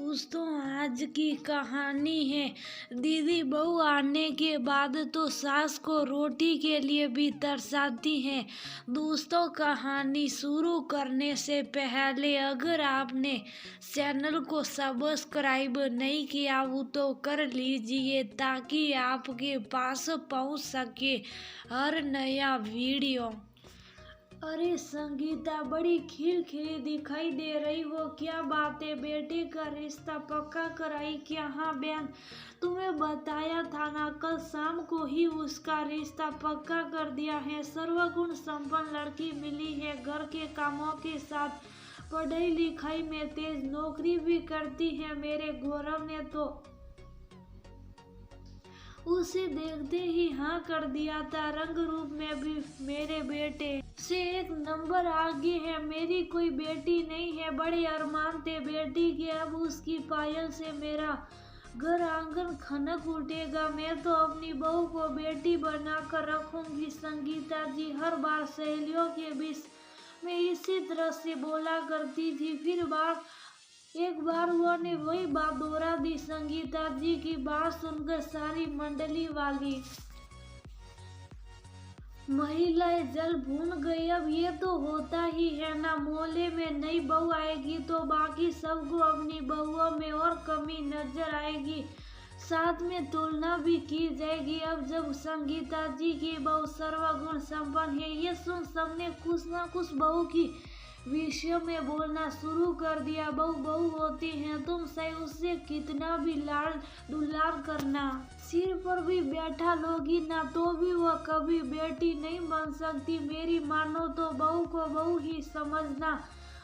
दोस्तों, आज की कहानी है। दीदी बहू आने के बाद तो सास को रोटी के लिए भी तरसाती है। दोस्तों, कहानी शुरू करने से पहले अगर आपने चैनल को सब्सक्राइब नहीं किया हो तो कर लीजिए ताकि आपके पास पहुंच सके हर नया वीडियो। अरे संगीता, बड़ी खिलखिली दिखाई दे रही हो, क्या बात है? बेटे का रिश्ता पक्का कराई क्या? हाँ बहन, तुम्हें बताया था ना, कल शाम को ही उसका रिश्ता पक्का कर दिया है। सर्वगुण संपन्न लड़की मिली है, घर के कामों के साथ पढ़ाई लिखाई में तेज, नौकरी भी करती है। मेरे गौरव ने तो उसे देखते ही हाँ कर दिया था। रंग रूप में भी मेरे बेटे से एक नंबर आगे है। मेरी कोई बेटी नहीं है, बड़े अरमान थे बेटी के, अब उसकी पायल से मेरा घर आंगन खनक उठेगा। मैं तो अपनी बहू को बेटी बनाकर रखूंगी। संगीता जी हर बार सहेलियों के बीच में इसी तरह से बोला करती थी। फिर एक बार उन्होंने वही बात दोहरा दी। संगीता जी की बात सुनकर सारी मंडली वाली महिलाएं जल भून गई। अब ये तो होता ही है ना, मोहल्ले में नई बहू आएगी तो बाकी सबको अपनी बहुओं में और कमी नजर आएगी, साथ में तुलना भी की जाएगी। अब जब संगीता जी की बहू सर्वगुण संपन्न है, ये सुन सबने कुछ न कुछ बहू की विषयों में बोलना शुरू कर दिया। बहू बहू होती है, तुम सही उससे कितना भी लाड़ दुलार करना, सिर पर भी बैठा लोगी ना, तो भी वह कभी बेटी नहीं बन सकती। मेरी मानो तो बहू को बहू ही समझना,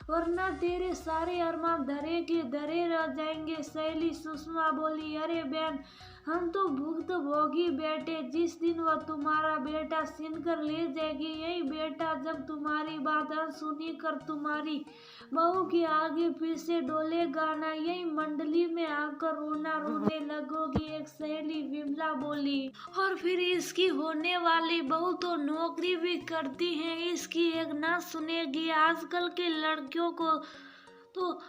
वरना तेरे सारे अरमान धरे के धरे रह जाएंगे। सहेली सुषमा बोली, अरे बहन, हम तो भुक्त भोगी बेटे, जिस दिन वह तुम्हारा बेटा छीन कर ले जाएगी, यही बेटा जब तुम्हारी बात अनसुनी कर तुम्हारी बहू के आगे पीछे डोलेगा ना, यही मंडली में आकर रोने लगोगी। एक सहेली विमला बोली, और फिर इसकी होने वाली बहू तो नौकरी भी करती है, इसकी एक ना सुनेगी। आजकल के लड़कियों को तो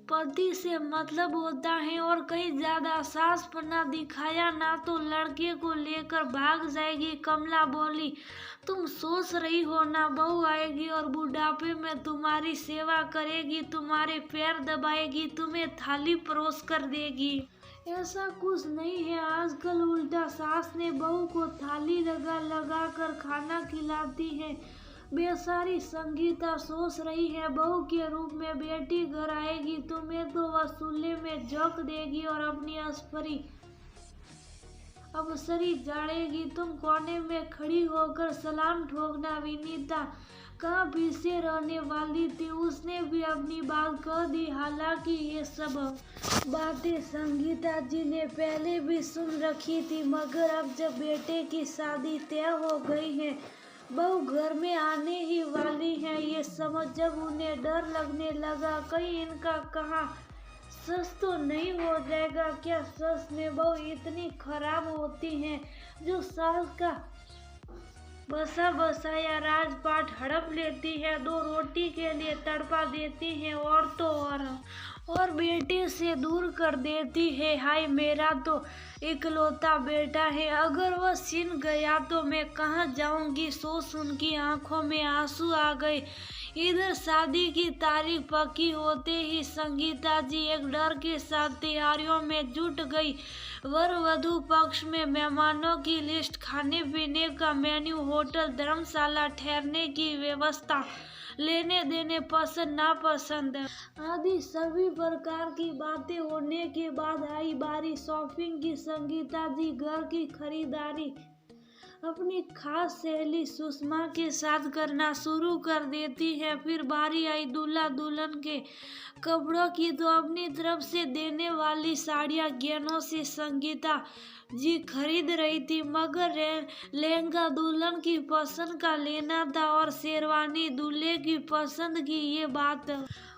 पति से मतलब होता है, और कहीं ज्यादा सासपना दिखाया ना तो लड़के को लेकर भाग जाएगी। कमला बोली, तुम सोच रही हो ना, बहू आएगी और बुढ़ापे में तुम्हारी सेवा करेगी, तुम्हारे पैर दबाएगी, तुम्हें थाली परोस कर देगी। ऐसा कुछ नहीं है, आजकल उल्टा सास ने बहू को थाली लगा लगा कर खाना खिलाती है। बेचारी संगीता सोच रही है, बहू के रूप में बेटी घर आएगी, तुम्हें तो वह चूल्हे में झोंक देगी और अपनी अवसरी जाड़ेगी। तुम कोने में खड़ी होकर सलाम ठोकना। विनीता कहाँ पीछे रहने वाली थी, उसने भी अपनी बात कह दी। हालांकि ये सब बातें संगीता जी ने पहले भी सुन रखी थी, मगर अब जब बेटे की शादी तय हो गई है, बहू घर में आने ही वाली है, ये समझ जब उन्हें डर लगने लगा, कहीं इनका कहाँ सच तो नहीं हो जाएगा। क्या सच में बहू इतनी खराब होती है जो सास का बसा बसाया राजपाट हड़प लेती है, दो रोटी के लिए तड़पा देती है, और तो और बेटे से दूर कर देती है। हाय, मेरा तो इकलौता बेटा है, अगर वह छिन गया तो मैं कहाँ जाऊंगी? सोच उनकी आंखों में आंसू आ गए। इधर शादी की तारीख पक्की होते ही संगीता जी एक डर के साथ तैयारियों में जुट गई। वर वधू पक्ष में मेहमानों की लिस्ट, खाने पीने का मेन्यू, होटल धर्मशाला, ठहरने की व्यवस्था, लेने देने, पसंद नापसंद आदि सभी प्रकार की बातें होने के बाद आई बारी शॉपिंग की। संगीता जी घर की खरीदारी अपनी खास सहेली सुषमा के साथ करना शुरू कर देती है। फिर बारी आई दूल्हा दुल्हन के कपड़ों की, तो अपनी तरफ से देने वाली साड़ियाँ गहनों से संगीता जी खरीद रही थी, मगर लहंगा दुल्हन की पसंद का लेना था और शेरवानी दूल्हे की पसंद की। ये बात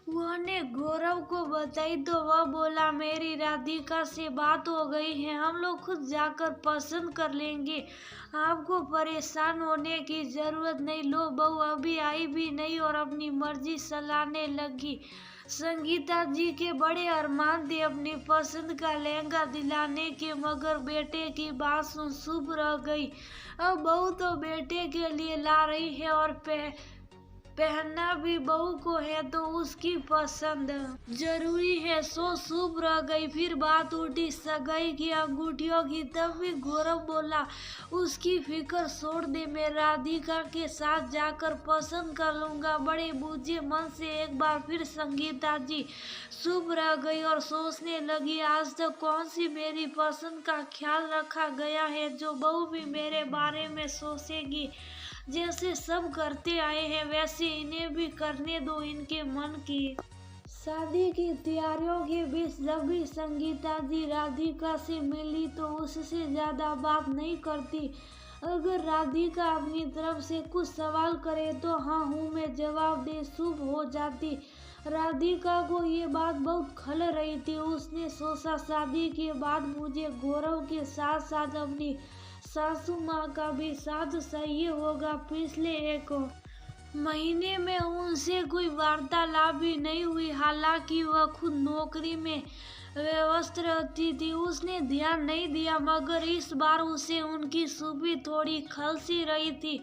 उन्होंने गौरव को बताई तो वह बोला, मेरी राधिका से बात हो गई है, हम लोग खुद जाकर पसंद कर लेंगे, आपको परेशान होने की जरूरत नहीं। लो, बहू अभी आई भी नहीं और अपनी मर्जी चलाने लगी। संगीता जी के बड़े अरमान थे अपनी पसंद का लहंगा दिलाने के, मगर बेटे की बात सुन चुप रह गई। अब बहू तो बेटे के लिए ला रही है और पहनना भी बहू को है तो उसकी पसंद जरूरी है, सो चुप रह गई। फिर बात उठी सगाई की अंगूठियों की, तब भी गौरव बोला उसकी फिक्र छोड़ दे, मैं राधिका के साथ जाकर पसंद कर लूंगा। बड़े बूझे मन से एक बार फिर संगीता जी चुप रह गई और सोचने लगी, आज तक कौन सी मेरी पसंद का ख्याल रखा गया है जो बहू भी मेरे बारे में सोचेगी। जैसे सब करते आए हैं वैसे इन्हें भी करने दो इनके मन की। शादी की तैयारियों के बीच जब भी संगीता जी राधिका से मिली तो उससे ज्यादा बात नहीं करती। अगर राधिका अपनी तरफ से कुछ सवाल करे तो हाँ हूँ में जवाब दे चुप हो जाती। राधिका को ये बात बहुत खल रही थी। उसने सोचा शादी के बाद मुझे गौरव के साथ साथ अपनी सासू माँ का भी साथ चाहिए होगा। पिछले एक महीने में उनसे कोई वार्तालाप भी नहीं हुई, हालांकि वह खुद नौकरी में व्यस्त रहती थी। उसने ध्यान नहीं दिया, मगर इस बार उसे उनकी सुबह थोड़ी खलसी रही थी।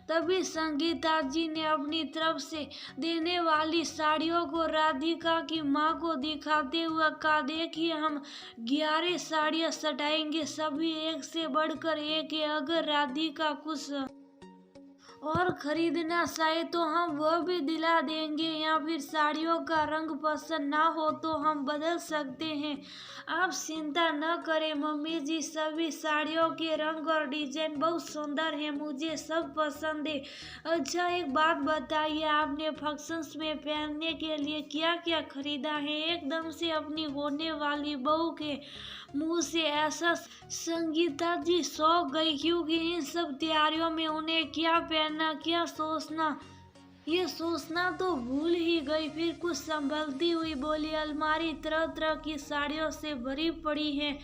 तभी संगीता जी ने अपनी तरफ से देने वाली साड़ियों को राधिका की माँ को दिखाते हुए कहा, देखिए हम 11 साड़ियाँ सटाएंगे, सभी एक से बढ़कर एक है। अगर राधिका कुछ और खरीदना चाहे तो हम वह भी दिला देंगे, या फिर साड़ियों का रंग पसंद ना हो तो हम बदल सकते हैं। आप चिंता न करें मम्मी जी, सभी साड़ियों के रंग और डिजाइन बहुत सुंदर हैं, मुझे सब पसंद है। अच्छा एक बात बताइए, आपने फंक्शंस में पहनने के लिए क्या क्या खरीदा है? एकदम से अपनी होने वाली बहू के मुंह से ऐसा संगीता जी सौंक गई, क्योंकि इन सब तैयारियों में उन्हें क्या पहनना क्या सोचना ये सोचना तो भूल ही गई। फिर कुछ संभलती हुई बोली, अलमारी तरह तरह की साड़ियों से भरी पड़ी है,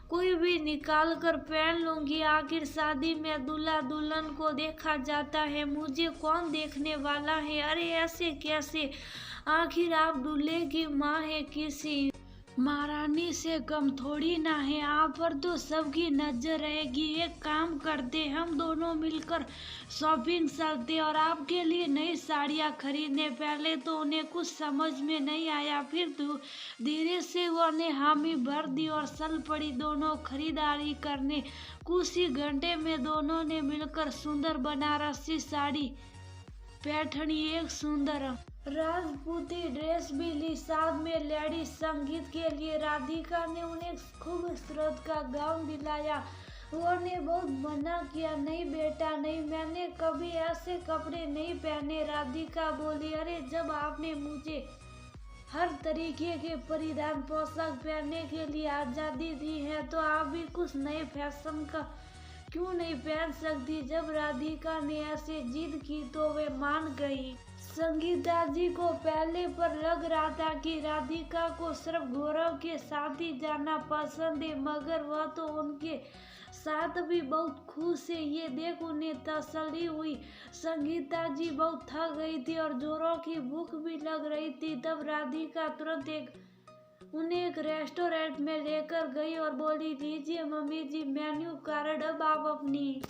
कोई भी निकाल कर पहन लूंगी। आखिर शादी में दूल्हा दुल्हन को देखा जाता है, मुझे कौन देखने वाला है? अरे ऐसे कैसे, आखिर आप दूल्हे की माँ है, किसी महारानी से कम थोड़ी ना है। आप पर तो सबकी नजर रहेगी। एक काम करते, हम दोनों मिलकर शॉपिंग चलते और आपके लिए नई साड़ियाँ खरीदने। पहले तो उन्हें कुछ समझ में नहीं आया, फिर धीरे से वो ने हामी भर दी और चल पड़ी दोनों खरीदारी करने। कुछ ही घंटे में दोनों ने मिलकर सुंदर बनारसी साड़ी, पैठनी, एक सुंदर राजपूती ड्रेस भी ली। साथ में लेडी संगीत के लिए राधिका ने उन्हें खूबसूरत का गाउन दिलाया। वो ने बहुत मना किया, नहीं बेटा नहीं, मैंने कभी ऐसे कपड़े नहीं पहने। राधिका बोली, अरे जब आपने मुझे हर तरीके के परिधान पोशाक पहनने के लिए आज़ादी दी है तो आप भी कुछ नए फैशन का क्यों नहीं पहन सकती? जब राधिका ने ऐसे जिद की तो वे मान गई। संगीता जी को पहले पर लग रहा था कि राधिका को सिर्फ गौरव के साथ ही जाना पसंद है, मगर वह तो उनके साथ भी बहुत खुश है। ये देख उन्हें तसल्ली हुई। संगीता जी बहुत थक गई थी और जोरों की भूख भी लग रही थी। तब राधिका तुरंत उन्हें एक रेस्टोरेंट में लेकर गई और बोली, लीजिए मम्मी जी मेन्यू कार्ड, अब आप अपनी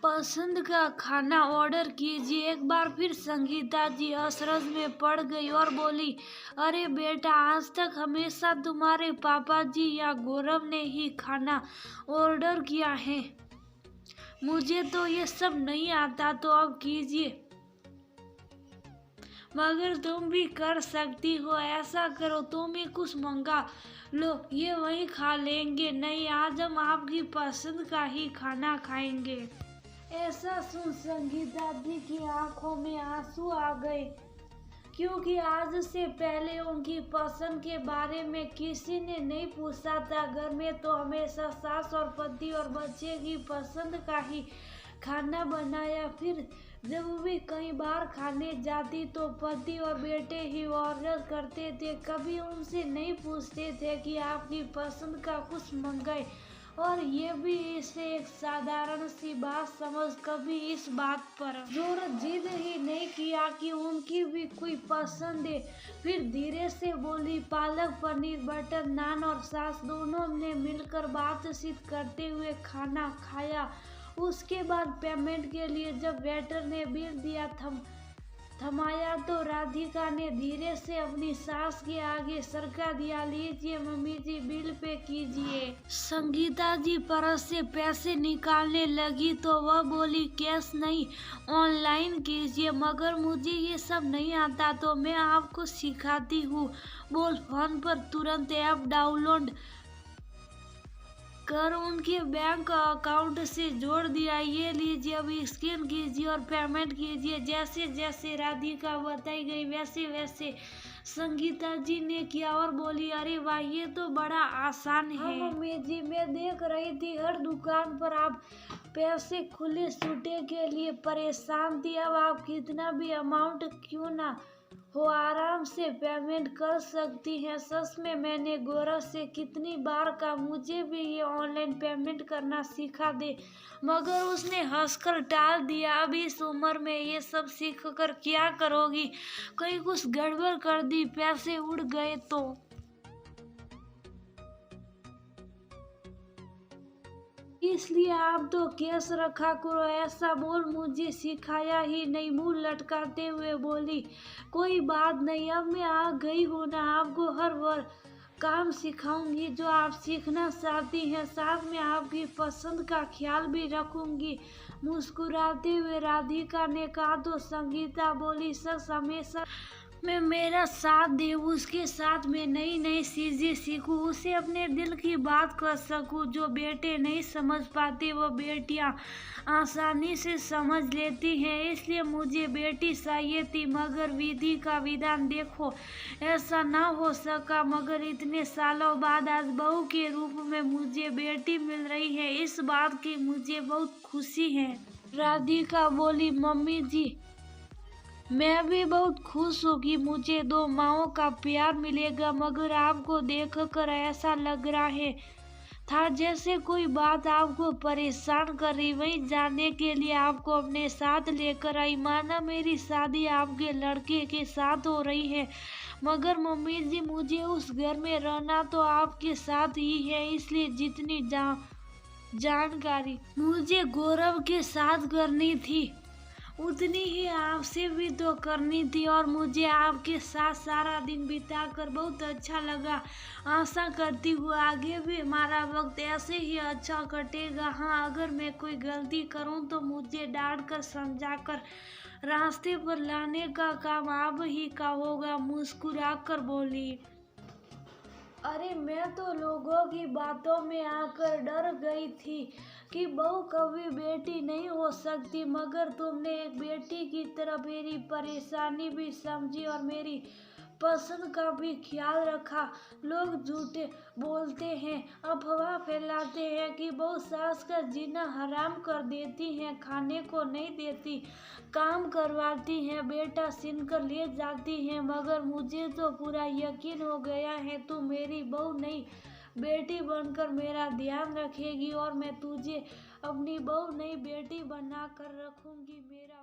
पसंद का खाना ऑर्डर कीजिए। एक बार फिर संगीता जी अचरज में पड़ गई और बोली, अरे बेटा, आज तक हमेशा तुम्हारे पापा जी या गौरव ने ही खाना ऑर्डर किया है, मुझे तो ये सब नहीं आता, तो अब कीजिए। मगर तुम भी कर सकती हो, ऐसा करो तुम ही कुछ मंगा लो, ये वहीं खा लेंगे। नहीं, आज हम आपकी पसंद का ही खाना खाएंगे। ऐसा सुन संगीता जी की आंखों में आंसू आ गए, क्योंकि आज से पहले उनकी पसंद के बारे में किसी ने नहीं पूछा था। घर में तो हमेशा सास और पति और बच्चे की पसंद का ही खाना बनाया। फिर जब भी कई बार खाने जाती तो पति और बेटे ही ऑर्डर करते थे, कभी उनसे नहीं पूछते थे कि आपकी पसंद का कुछ मंगाए। और ये भी इसे एक साधारण सी बात समझ कभी इस बात पर जोर जिद ही नहीं किया कि उनकी भी कोई पसंद है। फिर धीरे से बोली, पालक पनीर, बटर नान और सास दोनों ने मिलकर बातचीत करते हुए खाना खाया। उसके बाद पेमेंट के लिए जब वेटर ने बिल दिया थमाया तो राधिका ने धीरे से अपनी सास के आगे सरका दिया। लीजिए मम्मी जी, बिल पे कीजिए। संगीता जी पर्स से पैसे निकालने लगी तो वह बोली, कैश नहीं, ऑनलाइन कीजिए। मगर मुझे ये सब नहीं आता तो मैं आपको सिखाती हूँ। बोल फोन पर तुरंत ऐप डाउनलोड कर उनके बैंक अकाउंट से जोड़ दिया। ये लीजिए, अभी स्कैन कीजिए और पेमेंट कीजिए। जैसे जैसे राधिका बताई गई वैसे वैसे संगीता जी ने किया और बोली, अरे वाह, ये तो बड़ा आसान है। मम्मी जी, मैं देख रही थी हर दुकान पर आप पैसे खुले छूटे के लिए परेशान थी। अब आप कितना भी अमाउंट क्यों ना हो आराम से पेमेंट कर सकती हैं। सच में मैंने गौरव से कितनी बार कहा मुझे भी ये ऑनलाइन पेमेंट करना सिखा दे, मगर उसने हंसकर टाल दिया। अब इस उम्र में ये सब सीख कर क्या करोगी? कहीं कुछ गड़बड़ कर दी, पैसे उड़ गए तो? इसलिए आप तो कैश रखा करो। ऐसा बोल मुझे सिखाया ही नहीं। मुंह लटकाते हुए बोली, कोई बात नहीं, अब मैं आ गई हूँ ना, आपको हर वह काम सिखाऊंगी जो आप सीखना चाहती हैं। साथ में आपकी पसंद का ख्याल भी रखूंगी। मुस्कुराते हुए राधिका ने कहा तो संगीता बोली, सच हमेशा मैं मेरा साथ दे, उसके साथ मैं नई नई चीजें सीखूं, उसे अपने दिल की बात कर सकूं। जो बेटे नहीं समझ पाते वो बेटियां आसानी से समझ लेती हैं। इसलिए मुझे बेटी चाहिए थी, मगर विधि का विधान देखो, ऐसा ना हो सका। मगर इतने सालों बाद आज बहू के रूप में मुझे बेटी मिल रही है, इस बात की मुझे बहुत खुशी है। राधिका बोली, मम्मी जी, मैं भी बहुत खुश हूँ कि मुझे दो माँओं का प्यार मिलेगा। मगर आपको देखकर ऐसा लग रहा है था जैसे कोई बात आपको परेशान कर रही। वहीं जाने के लिए आपको अपने साथ लेकर आई। माना मेरी शादी आपके लड़के के साथ हो रही है, मगर मम्मी जी, मुझे उस घर में रहना तो आपके साथ ही है। इसलिए जितनी जानकारी मुझे गौरव के साथ करनी थी उतनी ही आपसे भी तो करनी थी। और मुझे आपके साथ सारा दिन बिताकर बहुत अच्छा लगा। आशा करती हूँ आगे भी हमारा वक्त ऐसे ही अच्छा कटेगा। हाँ, अगर मैं कोई गलती करूँ तो मुझे डांट कर समझाकर रास्ते पर लाने का काम आप ही का होगा। मुस्कुरा कर बोली, अरे मैं तो लोगों की बातों में आकर डर गई थी कि बहू कभी बेटी नहीं हो सकती, मगर तुमने एक बेटी की तरह मेरी परेशानी भी समझी और मेरी पसंद का भी ख्याल रखा। लोग झूठे बोलते हैं, अफवाह फैलाते हैं कि बहू सास का जीना हराम कर देती हैं, खाने को नहीं देती, काम करवाती हैं, बेटा छीन कर ले जाती हैं। मगर मुझे तो पूरा यकीन हो गया है तू मेरी बहू नहीं, बेटी बनकर मेरा ध्यान रखेगी और मैं तुझे अपनी बहू नहीं बेटी बना कर रखूंगी। मेरा